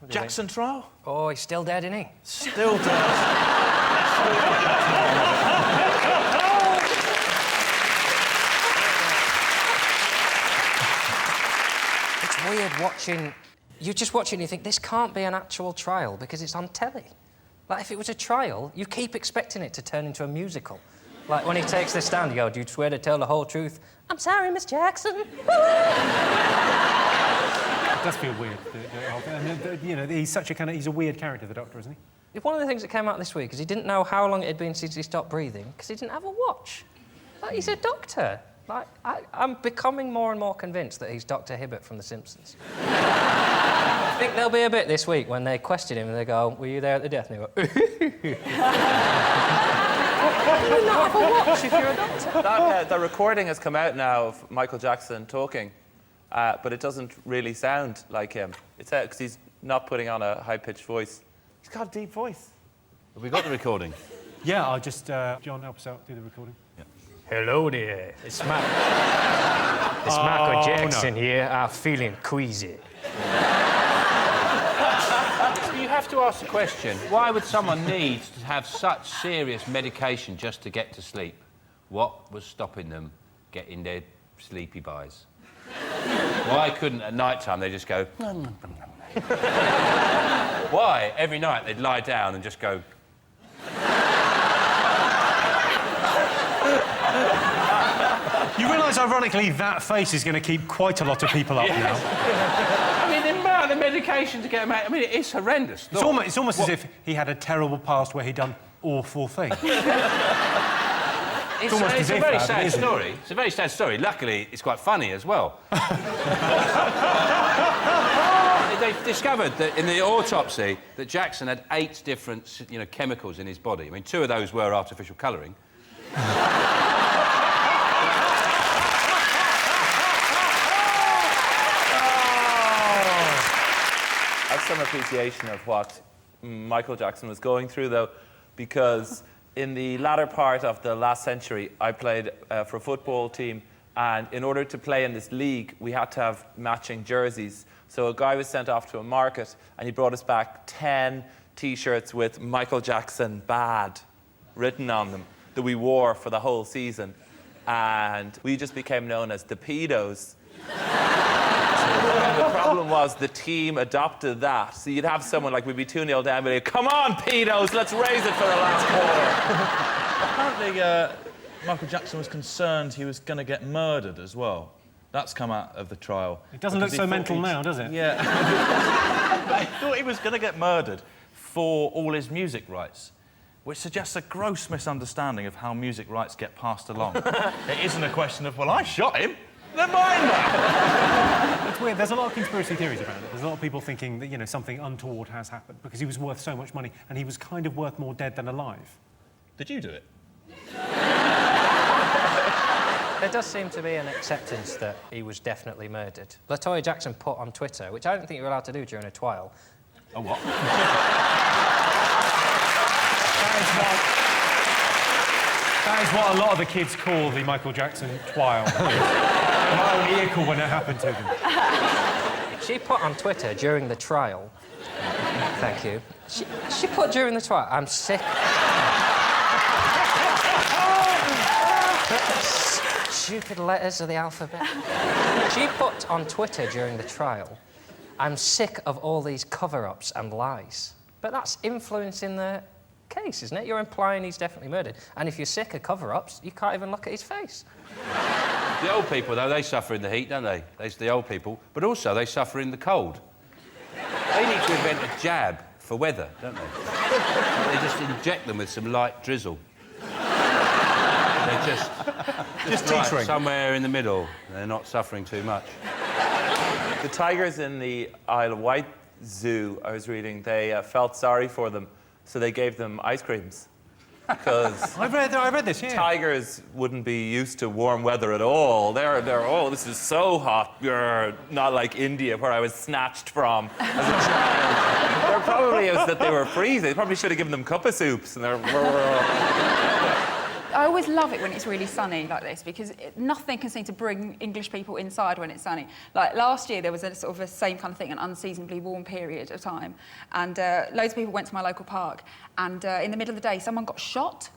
Jackson trial? Oh, he's still dead, isn't he? Still dead. It's weird watching... You just watch it and you think, this can't be an actual trial because it's on telly. Like, if it was a trial, you keep expecting it to turn into a musical. Like, when he takes the stand, you go, do you swear to tell the whole truth? I'm sorry, Miss Jackson. It does feel weird. And, you know, he's such a kind of... He's a weird character, the Doctor, isn't he? One of the things that came out this week is he didn't know how long it had been since he stopped breathing because he didn't have a watch. Like, he's a doctor. Like, I'm becoming more and more convinced that he's Dr. Hibbert from The Simpsons. I think there'll be a bit this week when they question him and they go, were you there at the death? And they go, why do you not have a watch if you're a doctor? The recording has come out now of Michael Jackson talking, but it doesn't really sound like him. It's out because he's not putting on a high-pitched voice. He's got a deep voice. Have we got the recording? Yeah, I'll just... John, help us out, do the recording. Yeah. Hello there, it's Michael Jackson here. I'm feeling queasy. You have to ask the question, why would someone need to have such serious medication just to get to sleep? What was stopping them getting their sleepy buys? Why couldn't at night time they just go... Why, every night they'd lie down and just go... You realise, ironically, that face is going to keep quite a lot of people up now. I mean, the amount of medication to get them out... I mean, it's horrendous. It's almost as if he had a terrible past where he'd done awful things. It's a very sad story. It's a very sad story. Luckily, it's quite funny as well. They've discovered that in the autopsy that Jackson had 8 different, chemicals in his body. I mean, 2 of those were artificial colouring. I have some appreciation of what Michael Jackson was going through, though, because in the latter part of the last century, I played for a football team, and in order to play in this league, we had to have matching jerseys. So a guy was sent off to a market, and he brought us back 10 T-shirts with Michael Jackson Bad written on them that we wore for the whole season, and we just became known as the pedos. The problem was the team adopted that. So you'd have someone like, we'd be 2-0 down, but they'd, come on, pedos, let's raise it for the last quarter. Apparently, Michael Jackson was concerned he was going to get murdered as well. That's come out of the trial. It doesn't look so mental now, does it? Yeah. I thought he was going to get murdered for all his music rights, which suggests a gross misunderstanding of how music rights get passed along. It isn't a question of, well, I shot him. They're mine now. It's weird. There's a lot of conspiracy theories about it. There's a lot of people thinking that, something untoward has happened because he was worth so much money and he was kind of worth more dead than alive. Did you do it? There does seem to be an acceptance that he was definitely murdered. LaToya Jackson put on Twitter, which I don't think you were allowed to do during a trial. A what? That is what a lot of the kids call the Michael Jackson trial. My own ear call when it happened to them. She put on Twitter during the trial... Thank you. She put during the trial, I'm sick... Stupid letters of the alphabet. She put on Twitter during the trial, I'm sick of all these cover-ups and lies. But that's influencing the case, isn't it? You're implying he's definitely murdered. And if you're sick of cover-ups, you can't even look at his face. The old people, though, they suffer in the heat, don't they? They're the old people. But also, they suffer in the cold. They need to invent a jab for weather, don't they? They just inject them with some light drizzle. They're just teetering. Right, somewhere in the middle. They're not suffering too much. The tigers in the Isle of Wight zoo, I was reading, they felt sorry for them, so they gave them ice creams. Because I read this, yeah. Tigers wouldn't be used to warm weather at all. They're oh, this is so hot. Grr. Not like India, where I was snatched from as a child. They're probably, it was that they were freezing. They probably should have given them cup of soups. And they're... I always love it when it's really sunny like this because nothing can seem to bring English people inside when it's sunny. Like last year, there was a sort of a same kind of thing, an unseasonably warm period of time, and loads of people went to my local park, and in the middle of the day, someone got shot.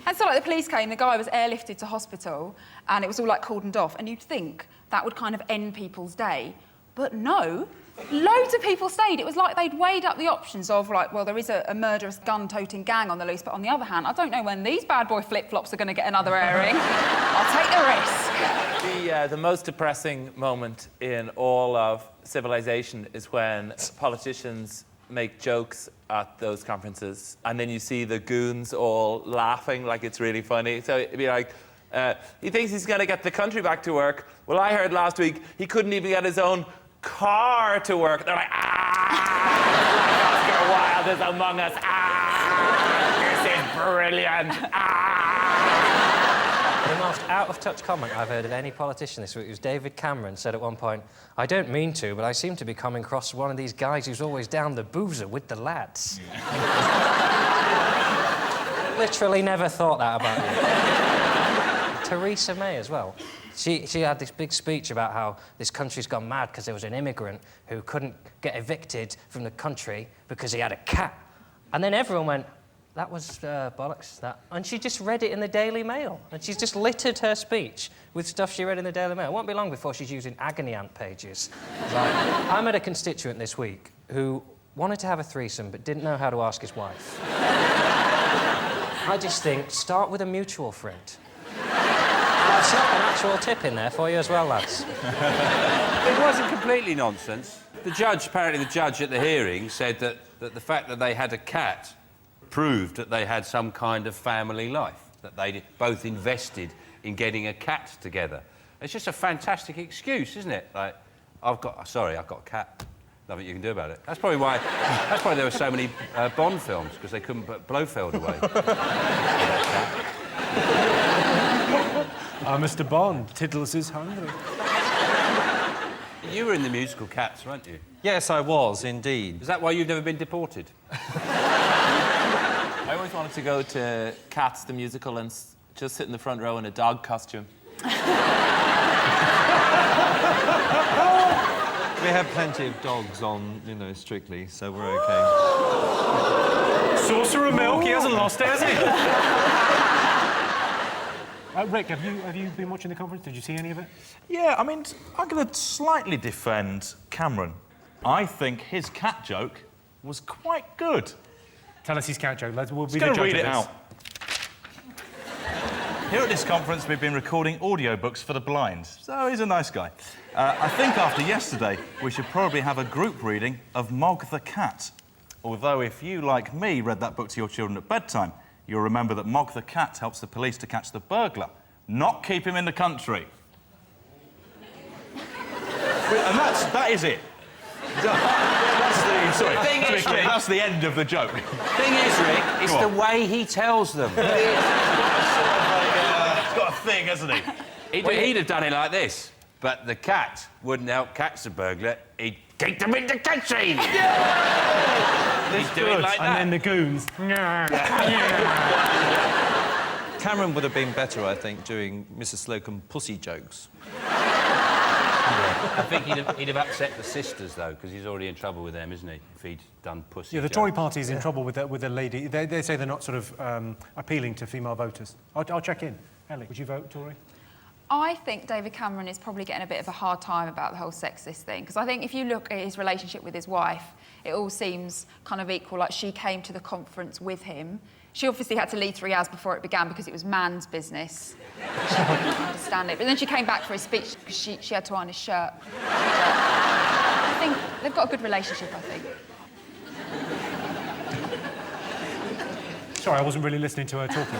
And so, like, the police came, the guy was airlifted to hospital, and it was all, like, cordoned off, and you'd think that would kind of end people's day. But no, loads of people stayed. It was like they'd weighed up the options of, like, well, there is a murderous gun-toting gang on the loose, but on the other hand, I don't know when these bad boy flip-flops are going to get another airing. I'll take the risk. The most depressing moment in all of civilization is when politicians make jokes at those conferences, and then you see the goons all laughing like it's really funny. So it'd be like, he thinks he's going to get the country back to work. Well, I heard last week he couldn't even get his own car to work. They're like, Oscar Wilde is among us. This is brilliant. The most out-of-touch comment I've heard of any politician this week was David Cameron said at one point, "I don't mean to, but I seem to be coming across one of these guys who's always down the boozer with the lads." Literally never thought that about you. Theresa May as well. She had this big speech about how this country's gone mad because there was an immigrant who couldn't get evicted from the country because he had a cat. And then everyone went, "That was bollocks, that." And she just read it in the Daily Mail. And she's just littered her speech with stuff she read in the Daily Mail. It won't be long before she's using agony aunt pages. Like, I met a constituent this week who wanted to have a threesome but didn't know how to ask his wife. I just think, start with a mutual friend. I've stuck an actual tip in there for you as well, lads. It wasn't completely nonsense. Apparently the judge at the hearing said that the fact that they had a cat proved that they had some kind of family life, that they both invested in getting a cat together. It's just a fantastic excuse, isn't it? Like, I've got a cat. Nothing you can do about it. That's probably why there were so many Bond films, because they couldn't put Blofeld away. Mr. Bond, Tiddles is hungry. You were in the musical Cats, weren't you? Yes, I was, indeed. Is that why you've never been deported? I always wanted to go to Cats, the musical, and just sit in the front row in a dog costume. We have plenty of dogs on, Strictly, so we're OK. Saucer of milk, he hasn't lost it, has he? Rick, have you been watching the conference? Did you see any of it? Yeah, I mean, I'm going to slightly defend Cameron. I think his cat joke was quite good. Tell us his cat joke. We'll be I'm the going judge to read it of this. out. Here at this conference, we've been recording audiobooks for the blind. So he's a nice guy. I think after yesterday, we should probably have a group reading of Mog the Cat. Although if you, like me, read that book to your children at bedtime, you'll remember that Mog the Cat helps the police to catch the burglar, not keep him in the country. And that is it. That's the end of the joke. Thing is, Rick, it's the way he tells them. He's got a thing, hasn't he? He'd have done it like this, but the cat wouldn't help catch the burglar. He'd kick them in the country. Yeah! He'd do it like that. And then the goons. Cameron would have been better, I think, doing Mrs. Slocum pussy jokes. I think he'd have upset the sisters, though, because he's already in trouble with them, isn't he? If he'd done pussy Yeah, the jokes. Tory party is in trouble with the lady. They say they're not sort of appealing to female voters. I'll check in. Ellie, would you vote Tory? I think David Cameron is probably getting a bit of a hard time about the whole sexist thing, because I think if you look at his relationship with his wife, it all seems kind of equal. Like, she came to the conference with him. She obviously had to leave 3 hours before it began because it was man's business. She couldn't understand it. But then she came back for his speech because she had to iron his shirt. But I think they've got a good relationship, I think. Sorry, I wasn't really listening to her talking.